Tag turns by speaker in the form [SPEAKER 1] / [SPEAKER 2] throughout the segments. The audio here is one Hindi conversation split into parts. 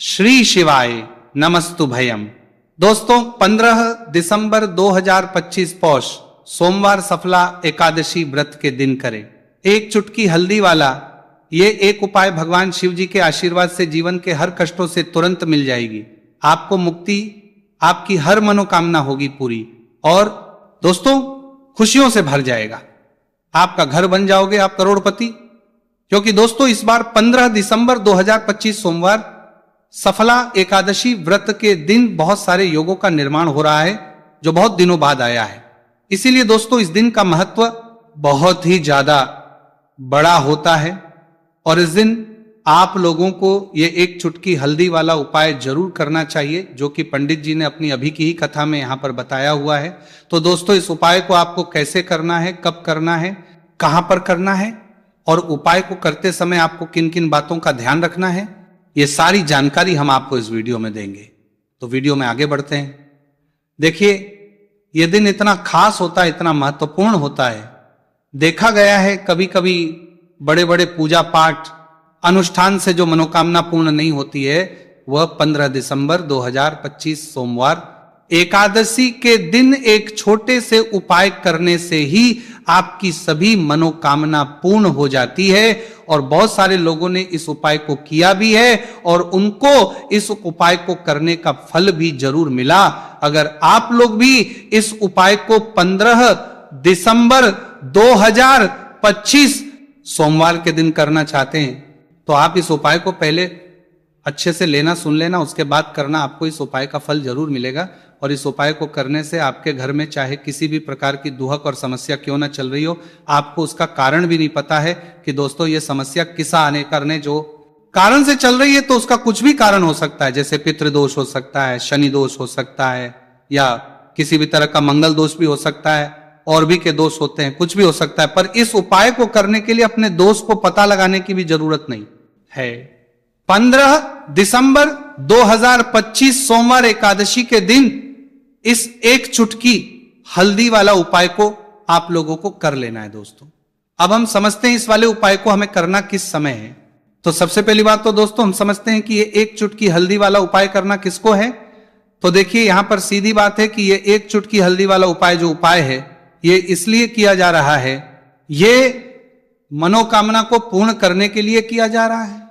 [SPEAKER 1] श्री शिवाय नमस्तु भयम। दोस्तों 15 दिसंबर 2025 पौष सोमवार सफला एकादशी व्रत के दिन करें एक चुटकी हल्दी वाला ये एक उपाय भगवान शिव जी के आशीर्वाद से जीवन के हर कष्टों से तुरंत मिल जाएगी। आपको मुक्ति, आपकी हर मनोकामना होगी पूरी और दोस्तों खुशियों से भर जाएगा। आपका घर बन जाओगे, आप करोड़पति। क्योंकि दोस्तों इस बार 15 दिसंबर 2025 सोमवार सफला एकादशी व्रत के दिन बहुत सारे योगों का निर्माण हो रहा है जो बहुत दिनों बाद आया है। इसीलिए दोस्तों इस दिन का महत्व बहुत ही ज्यादा बड़ा होता है और इस दिन आप लोगों को ये एक चुटकी हल्दी वाला उपाय जरूर करना चाहिए जो कि पंडित जी ने अपनी अभी की ही कथा में यहां पर बताया हुआ है। तो दोस्तों इस उपाय को आपको कैसे करना है, कब करना है, कहां पर करना है और उपाय को करते समय आपको किन किन बातों का ध्यान रखना है, ये सारी जानकारी हम आपको इस वीडियो में देंगे। तो वीडियो में आगे बढ़ते हैं। देखिए ये दिन इतना खास होता है, इतना महत्वपूर्ण होता है। देखा गया है कभी कभी बड़े बड़े पूजा पाठ अनुष्ठान से जो मनोकामना पूर्ण नहीं होती है वह 15 दिसंबर 2025 सोमवार एकादशी के दिन एक छोटे से उपाय करने से ही आपकी सभी मनोकामना पूर्ण हो जाती है। और बहुत सारे लोगों ने इस उपाय को किया भी है और उनको इस उपाय को करने का फल भी जरूर मिला। अगर आप लोग भी इस उपाय को 15 दिसंबर 2025 सोमवार के दिन करना चाहते हैं तो आप इस उपाय को पहले अच्छे से लेना, सुन लेना, उसके बाद करना। आपको इस उपाय का फल जरूर मिलेगा और इस उपाय को करने से आपके घर में चाहे किसी भी प्रकार की दुहक और समस्या क्यों ना चल रही हो, आपको उसका कारण भी नहीं पता है कि दोस्तों ये समस्या किस आने करने जो कारण से चल रही है, तो उसका कुछ भी कारण हो सकता है। जैसे पितृदोष हो सकता है, शनि दोष हो सकता है या किसी भी तरह का मंगल दोष भी हो सकता है, और भी के दोष होते हैं, कुछ भी हो सकता है। पर इस उपाय को करने के लिए अपने दोष को पता लगाने की भी जरूरत नहीं है। 15 दिसंबर 2025 सोमवार एकादशी के दिन इस एक चुटकी हल्दी वाला उपाय को आप लोगों को कर लेना है। दोस्तों अब हम समझते हैं इस वाले उपाय को हमें करना किस समय है। तो सबसे पहली बात तो दोस्तों हम समझते हैं कि ये एक चुटकी हल्दी वाला उपाय करना किसको है। तो देखिए यहां पर सीधी बात है कि ये एक चुटकी हल्दी वाला उपाय जो उपाय है ये इसलिए किया जा रहा है, ये मनोकामना को पूर्ण करने के लिए किया जा रहा है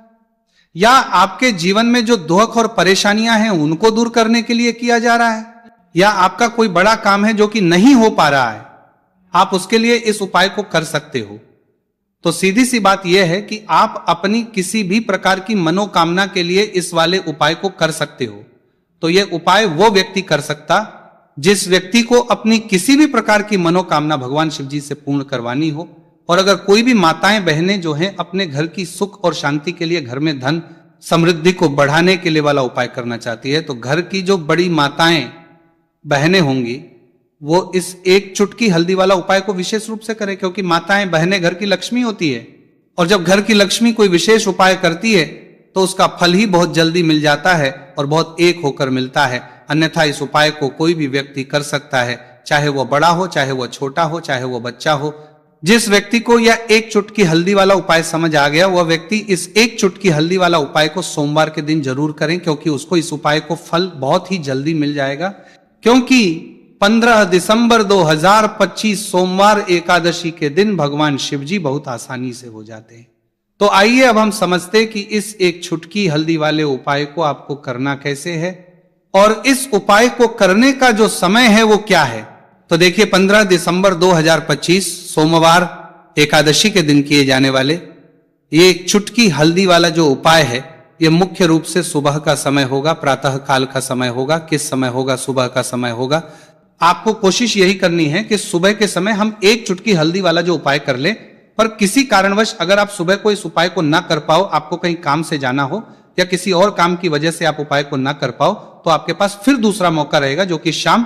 [SPEAKER 1] या आपके जीवन में जो दुख और परेशानियां हैं उनको दूर करने के लिए किया जा रहा है, या आपका कोई बड़ा काम है जो कि नहीं हो पा रहा है, आप उसके लिए इस उपाय को कर सकते हो। तो सीधी सी बात यह है कि आप अपनी किसी भी प्रकार की मनोकामना के लिए इस वाले उपाय को कर सकते हो। तो यह उपाय वो व्यक्ति कर सकता जिस व्यक्ति को अपनी किसी भी प्रकार की मनोकामना भगवान शिव जी से पूर्ण करवानी हो। और अगर कोई भी माताएं बहनें जो हैं अपने घर की सुख और शांति के लिए, घर में धन समृद्धि को बढ़ाने के लिए वाला उपाय करना चाहती है, तो घर की जो बड़ी माताएं बहनें होंगी वो इस एक चुटकी हल्दी वाला उपाय को विशेष रूप से करें। क्योंकि माताएं बहनें घर की लक्ष्मी होती है और जब घर की लक्ष्मी कोई विशेष उपाय करती है तो उसका फल ही बहुत जल्दी मिल जाता है और बहुत एक होकर मिलता है। अन्यथा इस उपाय को कोई भी व्यक्ति कर सकता है, चाहे वो बड़ा हो, चाहे वो छोटा हो, चाहे वो बच्चा हो। जिस व्यक्ति को यह एक चुटकी हल्दी वाला उपाय समझ आ गया वह व्यक्ति इस एक चुटकी हल्दी वाला उपाय को सोमवार के दिन जरूर करें, क्योंकि उसको इस उपाय को फल बहुत ही जल्दी मिल जाएगा। क्योंकि 15 दिसंबर 2025 सोमवार एकादशी के दिन भगवान शिव जी बहुत आसानी से हो जाते हैं। तो आइए अब हम समझते कि इस एक चुटकी हल्दी वाले उपाय को आपको करना कैसे है और इस उपाय को करने का जो समय है वो क्या है। तो देखिए 15 दिसंबर 2025 सोमवार एकादशी के दिन किए जाने वाले ये एक चुटकी हल्दी वाला जो उपाय है ये मुख्य रूप से सुबह का समय होगा, प्रातः काल का समय होगा। किस समय होगा? सुबह का समय होगा। आपको कोशिश यही करनी है कि सुबह के समय हम एक चुटकी हल्दी वाला जो उपाय कर ले। पर किसी कारणवश अगर आप सुबह को इस उपाय को ना कर पाओ, आपको कहीं काम से जाना हो या किसी और काम की वजह से आप उपाय को ना कर पाओ, तो आपके पास फिर दूसरा मौका रहेगा जो कि शाम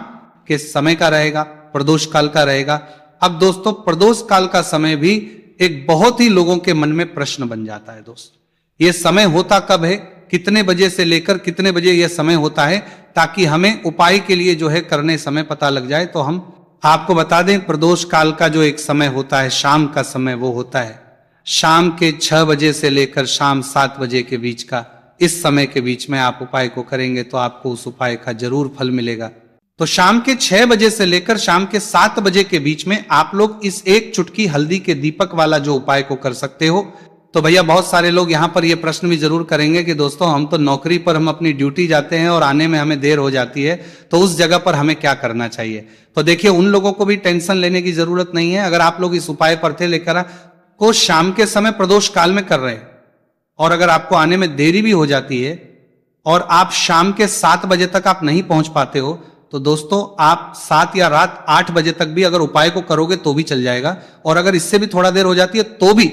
[SPEAKER 1] के समय का रहेगा, प्रदोष काल का रहेगा। अब दोस्तों प्रदोष काल का समय भी एक बहुत ही लोगों के मन में प्रश्न बन जाता है। दोस्त ये समय होता कब है, कितने बजे से लेकर कितने बजे यह समय होता है, ताकि हमें उपाय के लिए जो है करने समय पता लग जाए। तो हम आपको बता दें प्रदोष काल का जो एक समय होता है, शाम का समय, वो होता है शाम के 6 बजे से लेकर शाम 7 बजे के बीच का इस समय के बीच में आप उपाय को करेंगे तो आपको उस उपाय का जरूर फल मिलेगा। तो शाम के 6 बजे से लेकर शाम के 7 बजे के बीच में आप लोग इस एक चुटकी हल्दी के दीपक वाला जो उपाय को कर सकते हो। तो भैया बहुत सारे लोग यहां पर ये प्रश्न भी जरूर करेंगे कि दोस्तों हम तो नौकरी पर हम अपनी ड्यूटी जाते हैं और आने में हमें देर हो जाती है, तो उस जगह पर हमें क्या करना चाहिए। तो देखिए उन लोगों को भी टेंशन लेने की जरूरत नहीं है। अगर आप लोग इस उपाय पर थे लेकर को शाम के समय प्रदोष काल में कर रहे हैं और अगर आपको आने में देरी भी हो जाती है और आप शाम के 7 बजे तक आप नहीं पहुंच पाते हो, तो दोस्तों आप 7 या रात 8 बजे तक भी अगर उपाय को करोगे तो भी चल जाएगा। और अगर इससे भी थोड़ा देर हो जाती है तो भी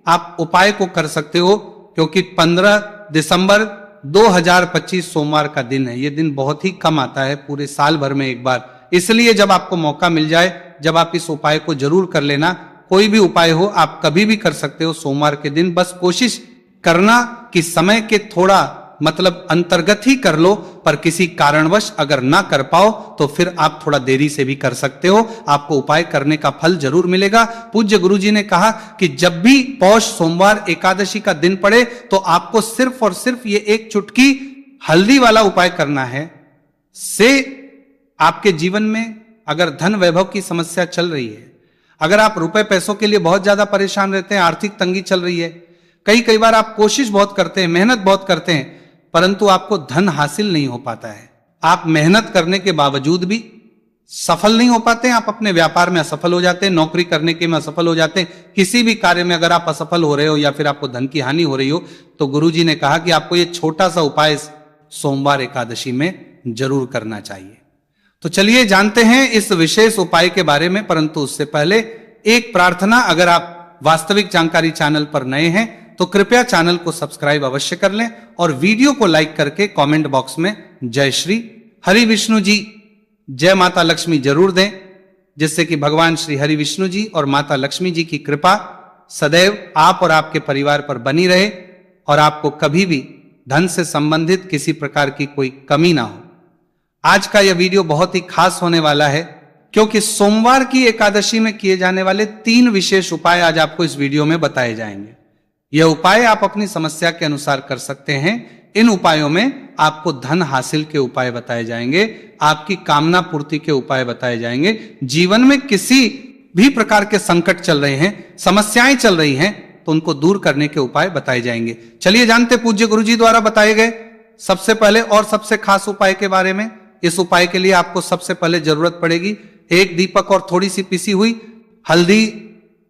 [SPEAKER 1] आप उपाय को कर सकते हो, क्योंकि 15 दिसंबर 2025 सोमवार का दिन है। यह दिन बहुत ही कम आता है पूरे साल भर में एक बार, इसलिए जब आपको मौका मिल जाए जब आप इस उपाय को जरूर कर लेना। कोई भी उपाय हो आप कभी भी कर सकते हो सोमवार के दिन, बस कोशिश करना कि समय के थोड़ा मतलब अंतर्गत ही कर लो, पर किसी कारणवश अगर ना कर पाओ तो फिर आप थोड़ा देरी से भी कर सकते हो, आपको उपाय करने का फल जरूर मिलेगा। पूज्य गुरुजी ने कहा कि जब भी पौष सोमवार एकादशी का दिन पड़े तो आपको सिर्फ और सिर्फ ये एक चुटकी हल्दी वाला उपाय करना है। से आपके जीवन में अगर धन वैभव की समस्या चल रही है, अगर आप रुपए पैसों के लिए बहुत ज्यादा परेशान रहते हैं, आर्थिक तंगी चल रही है, कई बार आप कोशिश बहुत करते हैं, मेहनत बहुत करते हैं, परंतु आपको धन हासिल नहीं हो पाता है, आप मेहनत करने के बावजूद भी सफल नहीं हो पाते हैं, आप अपने व्यापार में असफल हो जाते हैं, नौकरी करने के में असफल हो जाते हैं, किसी भी कार्य में अगर आप असफल हो रहे हो या फिर आपको धन की हानि हो रही हो, तो गुरुजी ने कहा कि आपको ये छोटा सा उपाय सोमवार एकादशी में जरूर करना चाहिए। तो चलिए जानते हैं इस विशेष उपाय के बारे में, परंतु उससे पहले एक प्रार्थना, अगर आप वास्तविक जानकारी चैनल पर नए हैं तो कृपया चैनल को सब्सक्राइब अवश्य कर लें और वीडियो को लाइक करके कमेंट बॉक्स में जय श्री हरि विष्णु जी, जय माता लक्ष्मी जरूर दें, जिससे कि भगवान श्री हरि विष्णु जी और माता लक्ष्मी जी की कृपा सदैव आप और आपके परिवार पर बनी रहे और आपको कभी भी धन से संबंधित किसी प्रकार की कोई कमी ना हो। आज का यह वीडियो बहुत ही खास होने वाला है, क्योंकि सोमवार की एकादशी में किए जाने वाले 3 विशेष उपाय आज आपको इस वीडियो में बताए जाएंगे। यह उपाय आप अपनी समस्या के अनुसार कर सकते हैं। इन उपायों में आपको धन हासिल के उपाय बताए जाएंगे, आपकी कामना पूर्ति के उपाय बताए जाएंगे, जीवन में किसी भी प्रकार के संकट चल रहे हैं, समस्याएं चल रही हैं, तो उनको दूर करने के उपाय बताए जाएंगे। चलिए जानते पूज्य गुरुजी द्वारा बताए गए सबसे पहले और सबसे खास उपाय के बारे में। इस उपाय के लिए आपको सबसे पहले जरूरत पड़ेगी एक दीपक और थोड़ी सी पिसी हुई हल्दी,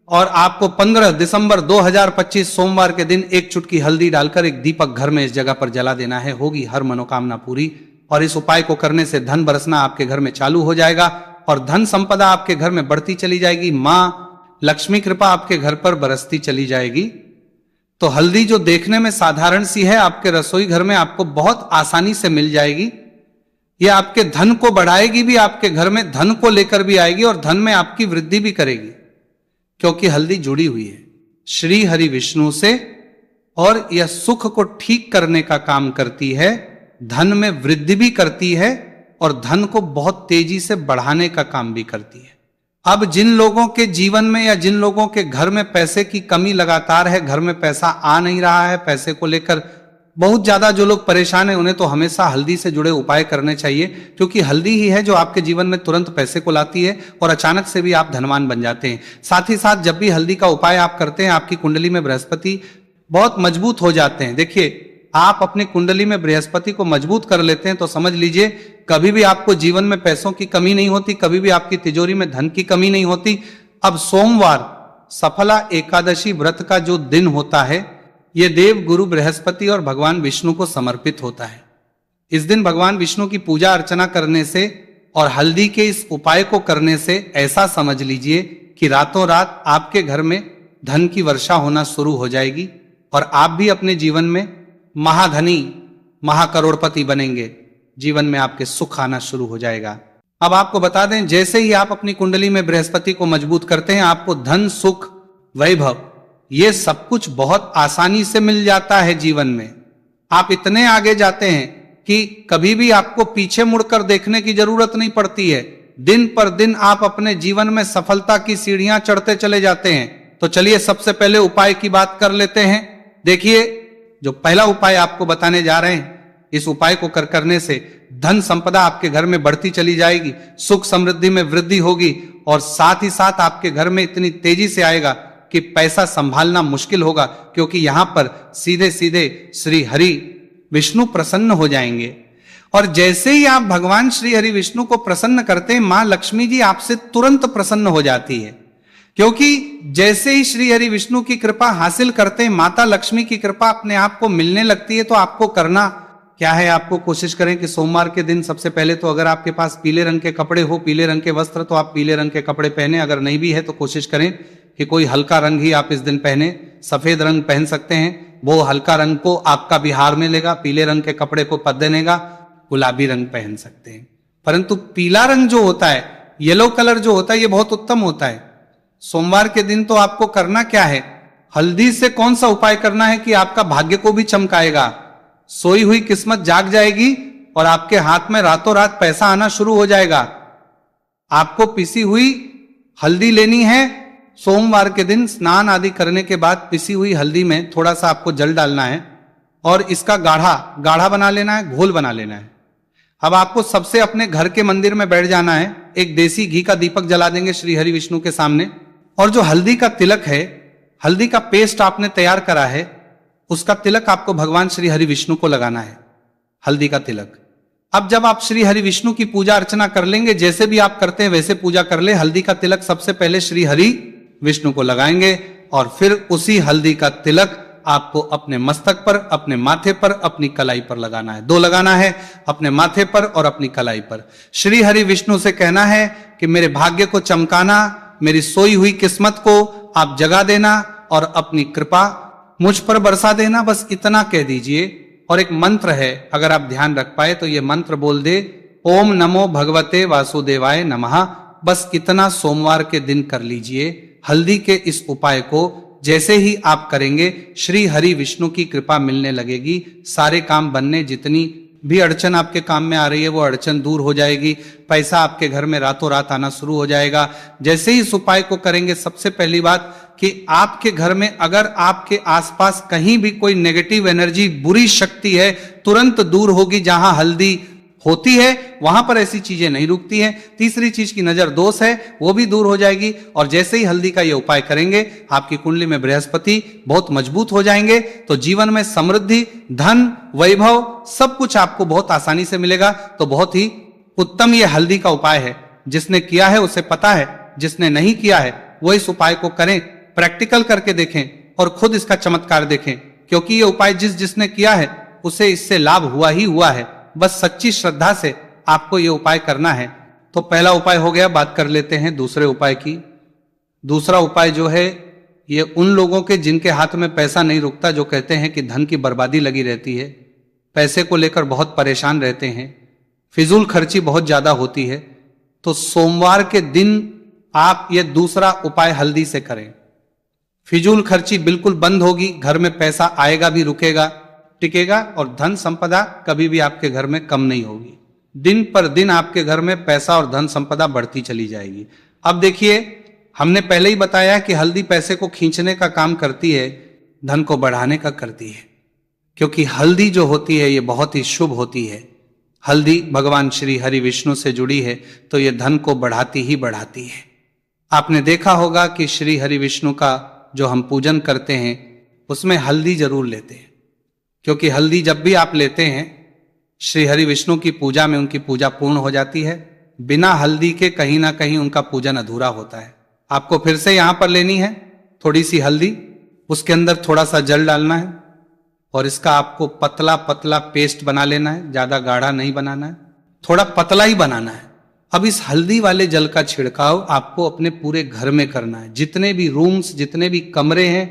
[SPEAKER 1] और आपको 15 दिसंबर 2025 सोमवार के दिन एक चुटकी हल्दी डालकर एक दीपक घर में इस जगह पर जला देना है, होगी हर मनोकामना पूरी। और इस उपाय को करने से धन बरसना आपके घर में चालू हो जाएगा और धन संपदा आपके घर में बढ़ती चली जाएगी, मां लक्ष्मी कृपा आपके घर पर बरसती चली जाएगी। तो हल्दी जो देखने में साधारण सी है, आपके रसोई घर में आपको बहुत आसानी से मिल जाएगी। यह आपके धन को बढ़ाएगी भी, आपके घर में धन को लेकर भी आएगी और धन में आपकी वृद्धि भी करेगी, क्योंकि हल्दी जुड़ी हुई है श्री हरि विष्णु से और यह सुख को ठीक करने का काम करती है, धन में वृद्धि भी करती है और धन को बहुत तेजी से बढ़ाने का काम भी करती है। अब जिन लोगों के जीवन में या जिन लोगों के घर में पैसे की कमी लगातार है, घर में पैसा आ नहीं रहा है, पैसे को लेकर बहुत ज्यादा जो लोग परेशान हैं, उन्हें तो हमेशा हल्दी से जुड़े उपाय करने चाहिए, क्योंकि हल्दी ही है जो आपके जीवन में तुरंत पैसे को लाती है और अचानक से भी आप धनवान बन जाते हैं। साथ ही साथ जब भी हल्दी का उपाय आप करते हैं, आपकी कुंडली में बृहस्पति बहुत मजबूत हो जाते हैं। देखिए आप अपनी कुंडली में बृहस्पति को मजबूत कर लेते हैं तो समझ लीजिए कभी भी आपको जीवन में पैसों की कमी नहीं होती, कभी भी आपकी तिजोरी में धन की कमी नहीं होती। अब सोमवार सफला एकादशी व्रत का जो दिन होता है, यह देव गुरु बृहस्पति और भगवान विष्णु को समर्पित होता है। इस दिन भगवान विष्णु की पूजा अर्चना करने से और हल्दी के इस उपाय को करने से ऐसा समझ लीजिए कि रातों रात आपके घर में धन की वर्षा होना शुरू हो जाएगी और आप भी अपने जीवन में महाधनी महाकरोड़पति बनेंगे, जीवन में आपके सुख आना शुरू हो जाएगा। अब आपको बता दें, जैसे ही आप अपनी कुंडली में बृहस्पति को मजबूत करते हैं, आपको धन सुख वैभव ये सब कुछ बहुत आसानी से मिल जाता है। जीवन में आप इतने आगे जाते हैं कि कभी भी आपको पीछे मुड़कर देखने की जरूरत नहीं पड़ती है। दिन पर दिन आप अपने जीवन में सफलता की सीढ़ियां चढ़ते चले जाते हैं। तो चलिए सबसे पहले उपाय की बात कर लेते हैं। देखिए जो पहला उपाय आपको बताने जा रहे हैं, इस उपाय को करने से धन संपदा आपके घर में बढ़ती चली जाएगी, सुख समृद्धि में वृद्धि होगी और साथ ही साथ आपके घर में इतनी तेजी से आएगा कि पैसा संभालना मुश्किल होगा, क्योंकि यहां पर सीधे सीधे श्री हरि विष्णु प्रसन्न हो जाएंगे। और जैसे ही आप भगवान श्री हरि विष्णु को प्रसन्न करते हैं, मां लक्ष्मी जी आपसे तुरंत प्रसन्न हो जाती है, क्योंकि जैसे ही श्री हरि विष्णु की कृपा हासिल करते हैं, माता लक्ष्मी की कृपा अपने आप को मिलने लगती है। तो आपको करना क्या है, आपको कोशिश करें कि सोमवार के दिन सबसे पहले तो अगर आपके पास पीले रंग के कपड़े हो, पीले रंग के वस्त्र, तो आप पीले रंग के कपड़े पहने। अगर नहीं भी है तो कोशिश करें कि कोई हल्का रंग ही आप इस दिन पहने। सफेद रंग पहन सकते हैं, वो हल्का रंग को आपका बिहार में लेगा। पीले रंग के कपड़े को पद देनेगा, गुलाबी रंग पहन सकते हैं। परंतु पीला रंग जो होता है, येलो कलर जो होता है, ये बहुत उत्तम होता है। सोमवार के दिन तो आपको करना क्या है, हल्दी से कौन सा उपाय करना है कि आपका भाग्य को भी चमकाएगा, सोई हुई किस्मत जाग जाएगी और आपके हाथ में रातों रात पैसा आना शुरू हो जाएगा। आपको पिसी हुई हल्दी लेनी है। सोमवार के दिन स्नान आदि करने के बाद पिसी हुई हल्दी में थोड़ा सा आपको जल डालना है और इसका गाढ़ा बना लेना है, घोल बना लेना है। अब आपको सबसे अपने घर के मंदिर में बैठ जाना है, एक देसी घी का दीपक जला देंगे श्री हरि विष्णु के सामने, और जो हल्दी का तिलक है, हल्दी का पेस्ट आपने तैयार करा है, उसका तिलक आपको भगवान श्री हरि विष्णु को लगाना है, हल्दी का तिलक। अब जब आप श्री हरि विष्णु की पूजा अर्चना कर लेंगे, जैसे भी आप करते हैं वैसे पूजा कर ले, हल्दी का तिलक सबसे पहले श्री हरि विष्णु को लगाएंगे और फिर उसी हल्दी का तिलक आपको अपने मस्तक पर, अपने माथे पर, अपनी कलाई पर लगाना है। 2 लगाना है, अपने माथे पर और अपनी कलाई पर। श्री हरि विष्णु से कहना है कि मेरे भाग्य को चमकाना, मेरी सोई हुई किस्मत को आप जगा देना और अपनी कृपा मुझ पर बरसा देना, बस इतना कह दीजिए। और एक मंत्र है, अगर आप ध्यान रख पाए तो ये मंत्र बोल दे, ओम नमो भगवते वासुदेवाय नमः। बस इतना सोमवार के दिन कर लीजिए। हल्दी के इस उपाय को जैसे ही आप करेंगे, श्री हरि विष्णु की कृपा मिलने लगेगी। सारे काम बनने, जितनी भी अड़चन आपके काम में आ रही है वो अड़चन दूर हो जाएगी। पैसा आपके घर में रातों रात आना शुरू हो जाएगा। जैसे ही इस उपाय को करेंगे, सबसे पहली बात कि आपके घर में अगर आपके आसपास कहीं भी कोई नेगेटिव एनर्जी, बुरी शक्ति है, तुरंत दूर होगी। जहां हल्दी होती है वहां पर ऐसी चीजें नहीं रुकती हैं। तीसरी चीज की नजर दोष है, वो भी दूर हो जाएगी। और जैसे ही हल्दी का ये उपाय करेंगे, आपकी कुंडली में बृहस्पति बहुत मजबूत हो जाएंगे, तो जीवन में समृद्धि, धन, वैभव सब कुछ आपको बहुत आसानी से मिलेगा। तो बहुत ही उत्तम ये हल्दी का उपाय है। जिसने किया है उसे पता है, जिसने नहीं किया है वो इस उपाय को करें, प्रैक्टिकल करके देखें और खुद इसका चमत्कार देखें, क्योंकि ये उपाय जिसने किया है उसे इससे लाभ हुआ ही हुआ है। बस सच्ची श्रद्धा से आपको ये उपाय करना है। तो पहला उपाय हो गया। बात कर लेते हैं दूसरे उपाय की। दूसरा उपाय जो है, ये उन लोगों के जिनके हाथ में पैसा नहीं रुकता, जो कहते हैं कि धन की बर्बादी लगी रहती है, पैसे को लेकर बहुत परेशान रहते हैं, फिजूल खर्ची बहुत ज्यादा होती है, तो सोमवार के दिन आप ये दूसरा उपाय हल्दी से करें। फिजूल खर्ची बिल्कुल बंद होगी, घर में पैसा आएगा भी, रुकेगा, टिकेगा, और धन संपदा कभी भी आपके घर में कम नहीं होगी। दिन पर दिन आपके घर में पैसा और धन संपदा बढ़ती चली जाएगी। अब देखिए, हमने पहले ही बताया कि हल्दी पैसे को खींचने का काम करती है, धन को बढ़ाने का करती है, क्योंकि हल्दी जो होती है ये बहुत ही शुभ होती है। हल्दी भगवान श्री हरि विष्णु से जुड़ी है, तो ये धन को बढ़ाती ही बढ़ाती है। आपने देखा होगा कि श्री हरि विष्णु का जो हम पूजन करते हैं उसमें हल्दी जरूर लेते हैं, क्योंकि हल्दी जब भी आप लेते हैं, श्री हरि विष्णु की पूजा में उनकी पूजा पूर्ण हो जाती है। बिना हल्दी के कहीं ना कहीं उनका पूजन अधूरा होता है। आपको फिर से यहां पर लेनी है थोड़ी सी हल्दी, उसके अंदर थोड़ा सा जल डालना है और इसका आपको पतला पतला पेस्ट बना लेना है। ज्यादा गाढ़ा नहीं बनाना है, थोड़ा पतला ही बनाना है। अब इस हल्दी वाले जल का छिड़काव आपको अपने पूरे घर में करना है। जितने भी रूम्स, जितने भी कमरे हैं,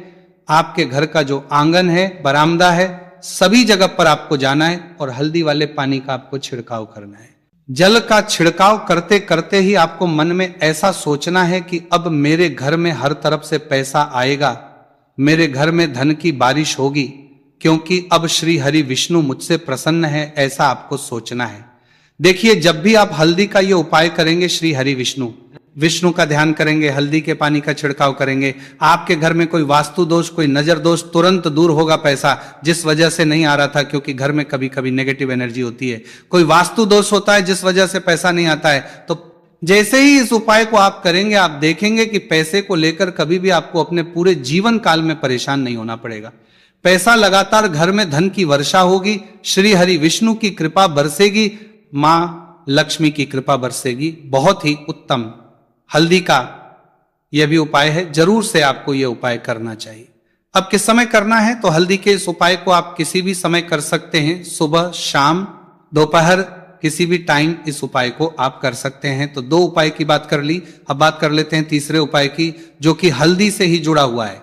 [SPEAKER 1] आपके घर का जो आंगन है, बरामदा है, सभी जगह पर आपको जाना है और हल्दी वाले पानी का आपको छिड़काव करना है। जल का छिड़काव करते करते ही आपको मन में ऐसा सोचना है कि अब मेरे घर में हर तरफ से पैसा आएगा, मेरे घर में धन की बारिश होगी, क्योंकि अब श्री हरि विष्णु मुझसे प्रसन्न है, ऐसा आपको सोचना है। देखिए, जब भी आप हल्दी का ये उपाय करेंगे श्री हरि विष्णु, विष्णु का ध्यान करेंगे, हल्दी के पानी का छिड़काव करेंगे, आपके घर में कोई वास्तु दोष, कोई नजर दोष तुरंत दूर होगा। पैसा जिस वजह से नहीं आ रहा था, क्योंकि घर में कभी कभी नेगेटिव एनर्जी होती है, कोई वास्तु दोष होता है जिस वजह से पैसा नहीं आता है, तो जैसे ही इस उपाय को आप करेंगे, आप देखेंगे कि पैसे को लेकर कभी भी आपको अपने पूरे जीवन काल में परेशान नहीं होना पड़ेगा। पैसा लगातार घर में धन की वर्षा होगी, श्री हरि विष्णु की कृपा बरसेगी, मां लक्ष्मी की कृपा बरसेगी। बहुत ही उत्तम हल्दी का यह भी उपाय है, जरूर से आपको यह उपाय करना चाहिए। अब किस समय करना है, तो हल्दी के इस उपाय को आप किसी भी समय कर सकते हैं, सुबह, शाम, दोपहर, किसी भी टाइम इस उपाय को आप कर सकते हैं। तो दो उपाय की बात कर ली, अब बात कर लेते हैं तीसरे उपाय की, जो कि हल्दी से ही जुड़ा हुआ है।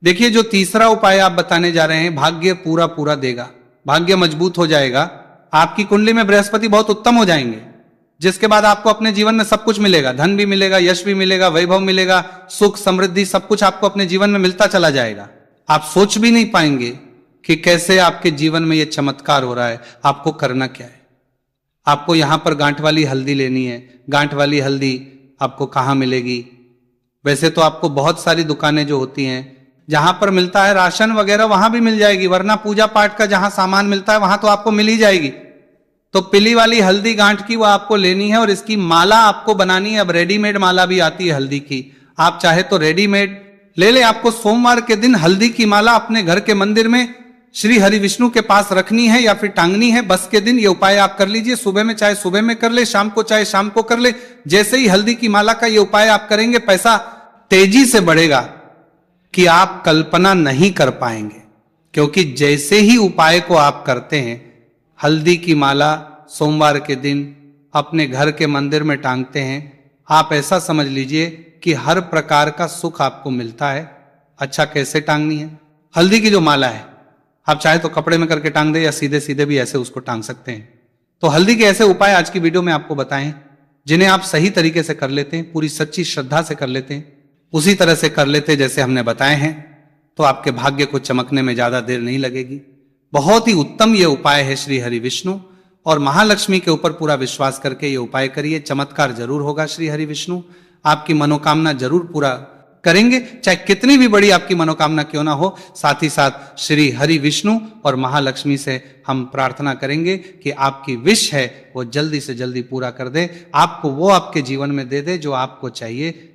[SPEAKER 1] देखिए, जो तीसरा उपाय आप बताने जा रहे हैं, भाग्य पूरा पूरा देगा, भाग्य मजबूत हो जाएगा, आपकी कुंडली में बृहस्पति बहुत उत्तम हो जाएंगे, जिसके बाद आपको अपने जीवन में सब कुछ मिलेगा, धन भी मिलेगा, यश भी मिलेगा, वैभव मिलेगा, सुख समृद्धि सब कुछ आपको अपने जीवन में मिलता चला जाएगा। आप सोच भी नहीं पाएंगे कि कैसे आपके जीवन में यह चमत्कार हो रहा है। आपको करना क्या है, आपको यहां पर गांठ वाली हल्दी लेनी है। गांठ वाली हल्दी आपको कहां मिलेगी? वैसे तो आपको बहुत सारी दुकानें जो होती हैं, जहां पर मिलता है राशन वगैरह, वहां भी मिल जाएगी, वरना पूजा पाठ का जहां सामान मिलता है वहां तो आपको मिल ही जाएगी। तो पीली वाली हल्दी गांठ की वो आपको लेनी है और इसकी माला आपको बनानी है। अब रेडीमेड माला भी आती है हल्दी की, आप चाहे तो रेडीमेड ले ले। आपको सोमवार के दिन हल्दी की माला अपने घर के मंदिर में श्री हरि विष्णु के पास रखनी है या फिर टांगनी है। बस के दिन ये उपाय आप कर लीजिए, सुबह में चाहे सुबह में कर ले, शाम को चाहे शाम को कर ले। जैसे ही हल्दी की माला का ये उपाय आप करेंगे, पैसा तेजी से बढ़ेगा कि आप कल्पना नहीं कर पाएंगे। क्योंकि जैसे ही उपाय को आप करते हैं, हल्दी की माला सोमवार के दिन अपने घर के मंदिर में टांगते हैं, आप ऐसा समझ लीजिए कि हर प्रकार का सुख आपको मिलता है। अच्छा, कैसे टांगनी है हल्दी की जो माला है? आप चाहे तो कपड़े में करके टांग दे या सीधे सीधे भी ऐसे उसको टांग सकते हैं। तो हल्दी के ऐसे उपाय आज की वीडियो में आपको बताएं, जिन्हें आप सही तरीके से कर लेते हैं, पूरी सच्ची श्रद्धा से कर लेते हैं, उसी तरह से कर लेते जैसे हमने बताए हैं, तो आपके भाग्य को चमकने में ज्यादा देर नहीं लगेगी। बहुत ही उत्तम ये उपाय है श्री हरि विष्णु और महालक्ष्मी के ऊपर पूरा विश्वास करके ये उपाय करिए, चमत्कार जरूर होगा। श्री हरि विष्णु आपकी मनोकामना जरूर पूरा करेंगे, चाहे कितनी भी बड़ी आपकी मनोकामना क्यों ना हो। साथ ही साथ श्री हरि विष्णु और महालक्ष्मी से हम प्रार्थना करेंगे कि आपकी विश है वो जल्दी से जल्दी पूरा कर दे, आपको वो आपके जीवन में दे दे जो आपको चाहिए।